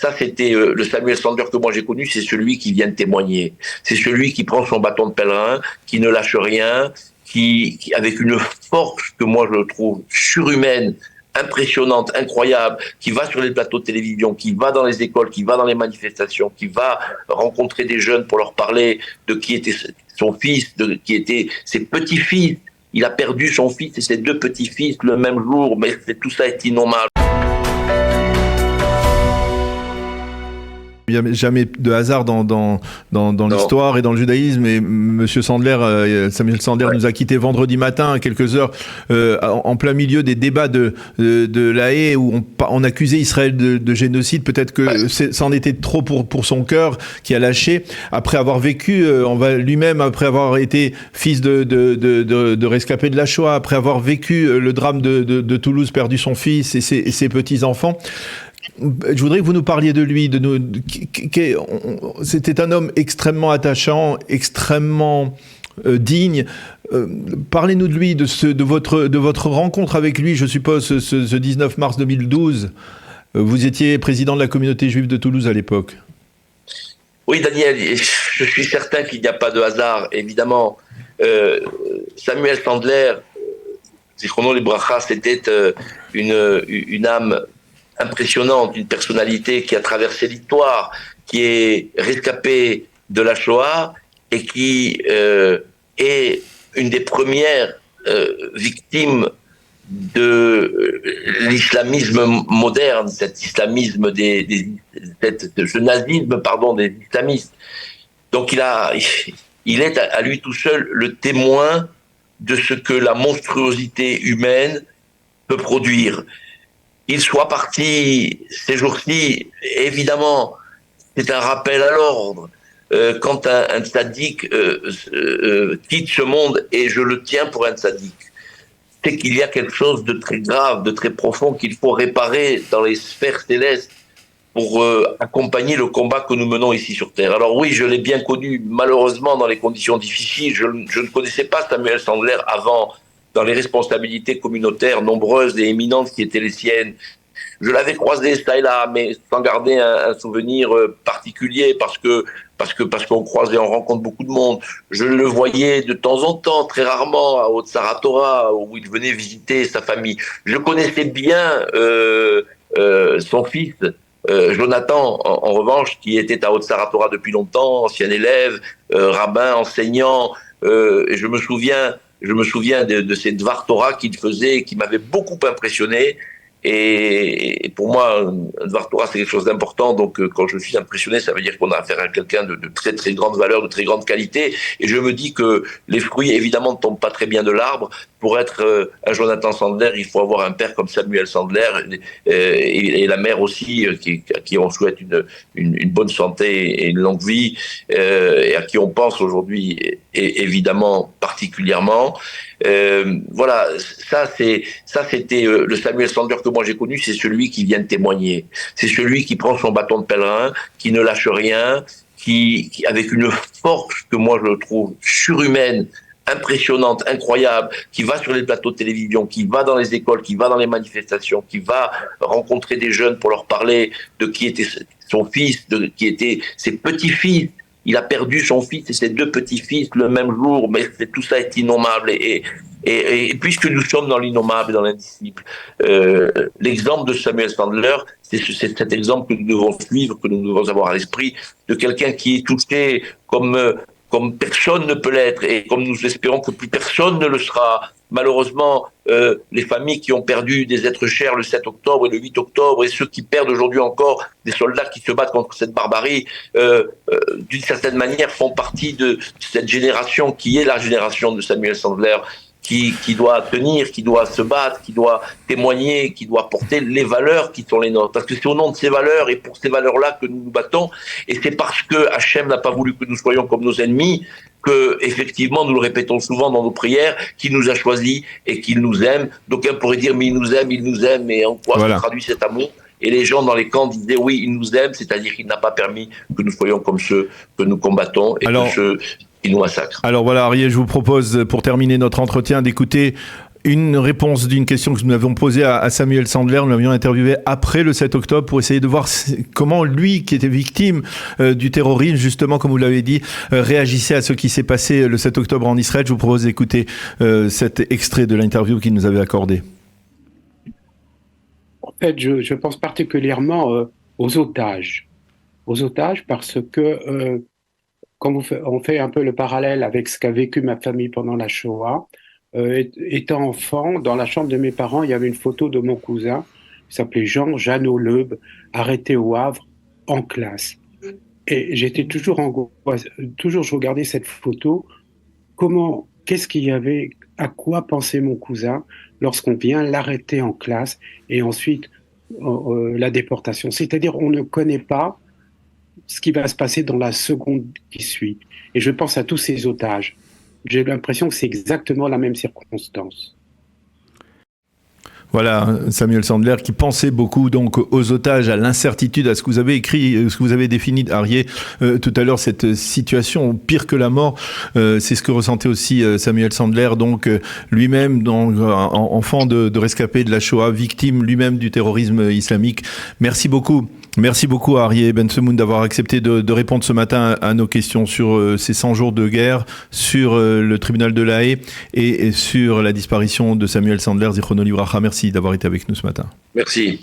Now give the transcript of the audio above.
ça c'était le Samuel Sandler que moi j'ai connu, c'est celui qui vient de témoigner. C'est celui qui prend son bâton de pèlerin, qui ne lâche rien, qui avec une force que moi je trouve surhumaine, impressionnante, incroyable, qui va sur les plateaux de télévision, qui va dans les écoles, qui va dans les manifestations, qui va rencontrer des jeunes pour leur parler de qui était son fils, de qui étaient ses petits-fils. Il a perdu son fils et ses deux petits-fils le même jour, mais tout ça est innommable. Il n'y a jamais de hasard dans l'histoire et dans le judaïsme. Et Monsieur Sandler, Samuel Sandler nous a quittés vendredi matin à quelques heures en plein milieu des débats de La Haye où on accusait Israël de génocide. Peut-être que ça en était trop pour son cœur qui a lâché. Après avoir vécu, lui-même, après avoir été fils de rescapé de la Shoah, après avoir vécu le drame de Toulouse, perdu son fils et ses petits-enfants. Je voudrais que vous nous parliez de lui. C'était un homme extrêmement attachant, extrêmement digne. Parlez-nous de lui, de votre rencontre avec lui, je suppose, ce 19 mars 2012. Vous étiez président de la communauté juive de Toulouse à l'époque. Oui, Daniel, je suis certain qu'il n'y a pas de hasard, évidemment. Samuel Sandler, Zichrono Libracha, c'était une âme impressionnante, une personnalité qui a traversé l'histoire, qui est rescapée de la Shoah et qui est une des premières victimes de l'islamisme moderne, cet islamisme ce nazisme, des islamistes. Donc il est à lui tout seul le témoin de ce que la monstruosité humaine peut produire. Qu'il soit parti ces jours-ci, évidemment, c'est un rappel à l'ordre. Quand un tzaddik quitte ce monde, et je le tiens pour un tzaddik, c'est qu'il y a quelque chose de très grave, de très profond qu'il faut réparer dans les sphères célestes pour accompagner le combat que nous menons ici sur Terre. Alors oui, je l'ai bien connu, malheureusement, dans les conditions difficiles. Je ne connaissais pas Samuel Sandler avant, dans les responsabilités communautaires nombreuses et éminentes qui étaient les siennes. Je l'avais croisé ça et là, mais sans garder un souvenir particulier parce qu'on croise et on rencontre beaucoup de monde. Je le voyais de temps en temps, très rarement, à Haute-Saratora, où il venait visiter sa famille. Je connaissais bien son fils, Jonathan, en revanche, qui était à Haute-Saratora depuis longtemps, ancien élève, rabbin, enseignant, et je me souviens de ces Dvar Torah qu'il faisait et qui m'avait beaucoup impressionné. Et pour moi, un Dvar Torah, c'est quelque chose d'important. Donc, quand je suis impressionné, ça veut dire qu'on a affaire à quelqu'un de très, très grande valeur, de très grande qualité. Et je me dis que les fruits, évidemment, ne tombent pas très bien de l'arbre. Pour être un Jonathan Sandler, il faut avoir un père comme Samuel Sandler et la mère aussi, à qui on souhaite une bonne santé et une longue vie, et à qui on pense aujourd'hui, et évidemment, particulièrement. Voilà, ça c'était le Samuel Sandler que moi j'ai connu, c'est celui qui vient de témoigner. C'est celui qui prend son bâton de pèlerin, qui ne lâche rien, qui avec une force que moi je trouve surhumaine, impressionnante, incroyable, qui va sur les plateaux de télévision, qui va dans les écoles, qui va dans les manifestations, qui va rencontrer des jeunes pour leur parler de qui était son fils, de qui étaient ses petits-fils. Il a perdu son fils et ses deux petits-fils le même jour, mais tout ça est innommable. Et puisque nous sommes dans l'innommable et dans l'indicible, l'exemple de Samuel Sandler, c'est cet exemple que nous devons suivre, que nous devons avoir à l'esprit, de quelqu'un qui est touché comme personne ne peut l'être, et comme nous espérons que plus personne ne le sera. Malheureusement, les familles qui ont perdu des êtres chers le 7 octobre et le 8 octobre, et ceux qui perdent aujourd'hui encore des soldats qui se battent contre cette barbarie, d'une certaine manière font partie de cette génération qui est la génération de Samuel Sandler, qui doit tenir, qui doit se battre, qui doit témoigner, qui doit porter les valeurs qui sont les nôtres. Parce que c'est au nom de ces valeurs et pour ces valeurs-là que nous nous battons. Et c'est parce que Hachem n'a pas voulu que nous soyons comme nos ennemis que, effectivement, nous le répétons souvent dans nos prières, qu'il nous a choisis et qu'il nous aime. D'aucuns pourraient dire, mais il nous aime, et en quoi se traduit cet amour? Et les gens dans les camps disaient, oui, il nous aime, c'est-à-dire qu'il n'a pas permis que nous soyons comme ceux que nous combattons et que ceux qui nous massacrent. Alors voilà, Ariel, je vous propose, pour terminer notre entretien, d'écouter Une réponse d'une question que nous avions posée à Samuel Sandler, nous l'avions interviewé après le 7 octobre pour essayer de voir comment lui, qui était victime du terrorisme, justement, comme vous l'avez dit, réagissait à ce qui s'est passé le 7 octobre en Israël. Je vous propose d'écouter cet extrait de l'interview qu'il nous avait accordé. En fait, je pense particulièrement aux otages parce que quand on fait un peu le parallèle avec ce qu'a vécu ma famille pendant la Shoah, étant enfant, dans la chambre de mes parents, il y avait une photo de mon cousin, qui s'appelait Jeannot Leub, arrêté au Havre en classe. Et j'étais toujours angoissé, toujours je regardais cette photo, qu'est-ce qu'il y avait, à quoi pensait mon cousin lorsqu'on vient l'arrêter en classe et ensuite la déportation. C'est-à-dire on ne connaît pas ce qui va se passer dans la seconde qui suit. Et je pense à tous ces otages. J'ai l'impression que c'est exactement la même circonstance. Voilà, Samuel Sandler qui pensait beaucoup donc aux otages, à l'incertitude, à ce que vous avez écrit, ce que vous avez défini, Arié, tout à l'heure, cette situation pire que la mort. C'est ce que ressentait aussi Samuel Sandler, donc lui-même, donc, enfant de rescapé de la Shoah, victime lui-même du terrorisme islamique. Merci beaucoup. Merci beaucoup à Arié Bensemoun d'avoir accepté de répondre ce matin à nos questions sur ces 100 jours de guerre, sur le tribunal de La Haye et sur la disparition de Samuel Sandler, Zichrono Livracha. Merci d'avoir été avec nous ce matin. Merci.